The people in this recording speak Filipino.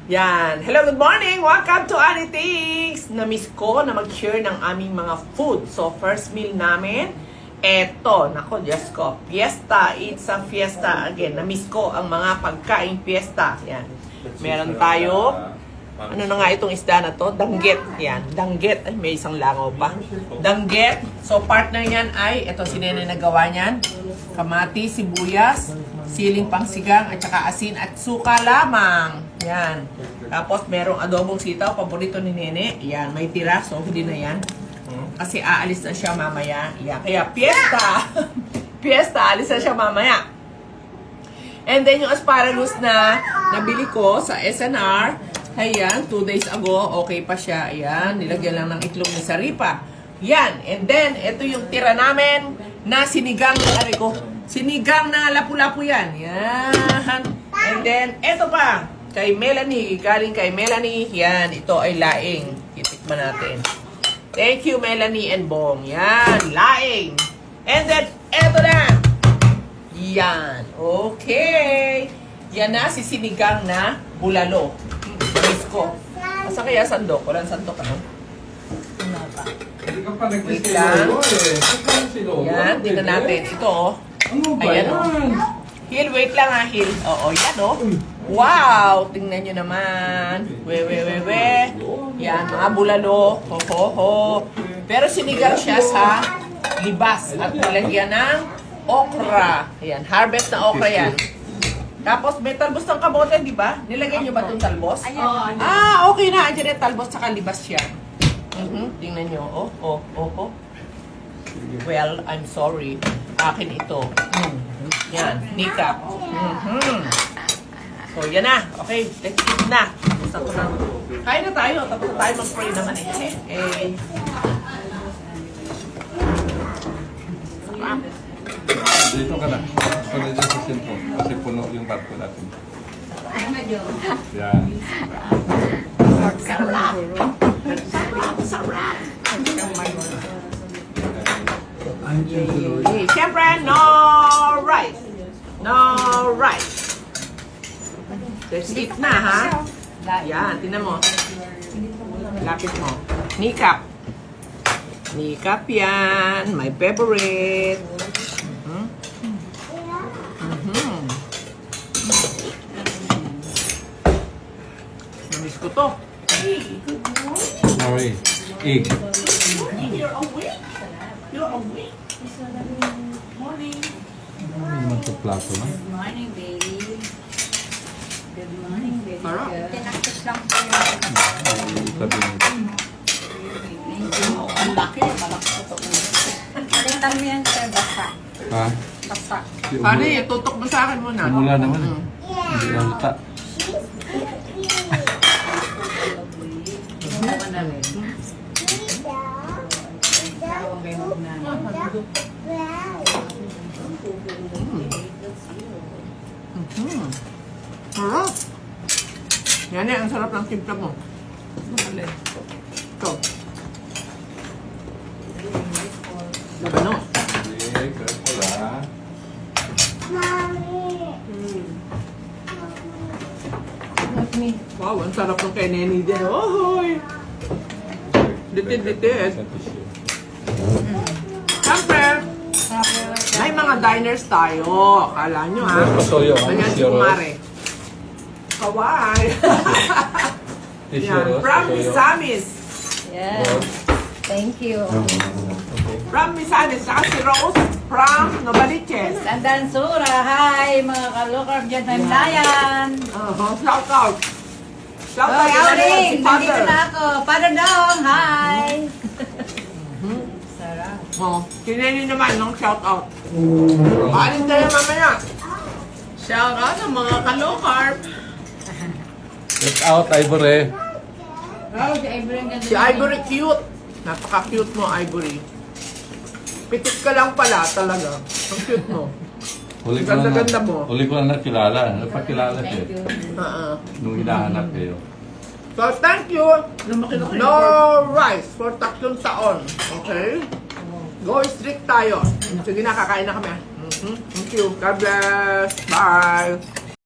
Yan. Hello, good morning! Welcome to Anythings! Na-miss ko na mag-share ng aming mga food. So, first meal namin, eto. Nako, Diyos ko. Fiesta. It's a fiesta again. Na-miss ko ang mga pagkaing fiesta. Yan. Meron tayo. Ano na nga itong isda na to? Danggit. Yan. Danggit. Ay, may isang langaw pa. Danggit. So, partner yan ay, ito si Nene nagawa niyan. Kamati, sibuyas, siling pangsigang, at saka asin at suka lamang. Yan. Tapos, merong adobong sitaw. Paborito ni Nene. Yan. May tira. So, hindi na yan. Kasi aalis na siya mamaya. Yan. Kaya, fiesta! Fiesta. Aalis na siya mamaya. And then, yung asparagus na nabili ko sa SNR, ayan, 2 days ago, okay pa siya. Ayan, nilagyan lang ng itlog ni Saripa. Yan. And then, ito yung tira namin na sinigang, sinigang na lapu-lapu yan. Yan. And then, ito pa, kay Melanie, galing kay Melanie. Yan, ito ay laing. Titikman natin. Thank you, Melanie and Bong. Yan, laing. And then, ito na. Yan. Okay. Yan na, si sinigang na bulalo. Miss ko. Asa kaya sandok? Walang sandok, ano? Wala pa. Wait lang. Yan, tingnan natin. Ito, oh. Ayan, oh. Hil, wait lang ha, Hil. Oo, yan, oh. Wow! Tingnan nyo naman. We. Yan, mga bulalo. Ho. Pero sinigang siya sa libas. At nilagyan ng okra. Ayan, harvest na okra yan. Tapos may talbos ng kamote, di ba? Nilagay nyo ba itong talbos? Okay na. Andiyan yung talbos sa libas siya. Tingnan nyo. Oh. Well, I'm sorry. Akin ito. Yan, nikap. So, yan na. Okay, let's eat na. Kain na tayo. Tapos na tayo mag-pray naman eh. Dito ka na. Pwede dyan sa sentro. Kasi puno yung barko natin. Yan. Siyempre, no rice. No rice. Let's eat na, ha? Yan, tinan mo. Lapit mo. Nikap. Nikap yan. My favorite. Namiss ko to. Hey, good morning. Sorry. Egg. You're awake. You're awake. Morning. Naman sa plato na. Good morning, baby. Good morning, baby. Sarap. Tinakot lang po yung Sabi nito. Ang laki. Malaki ito. Kalitan mo yan, sir, basa. Ha? Basa. Ano eh, tutok mo sa akin muna. Mula naman eh. Hindi na luta. Sarap. Yan eh, ang sarap ng timpla mo. Ito. Labano. Hindi, careful ha. Wow, ang sarap ng kay Nene din. Ohoy! Ditid. Siyempre, may mga diners tayo. Akala nyo ha. Pasoyo. Ganyan si Kumare. Kawai. Yan, from Misamis. Yes. Thank you. From Misamis. Saka si Rose from Novaliches. Sandansura, hi mga kalukar dyan sa Himlayan. Shout out. Shout out. Hoy, Auring, si nandito Father. na ako. Father Dong, hi. Sarap. Oh, kinili naman ng shout out. Alin tayo mamaya. Shout out sa mga kalokarp. Get out, Ivory. Oh, si Ivory ang ganda. Si Ivory cute. Napaka-cute mo, Ivory. Pitik ka lang pala talaga. Ang cute mo. Huli ko na Ganda-ganda mo. Huli ko na nakilala. Napakilala siya. Thank you. Nung hinahanap kayo. So, thank you. No rice for 3 taon. Okay? Go strict tayo. Sige na, kakain na kami. Thank you. God bless. Bye.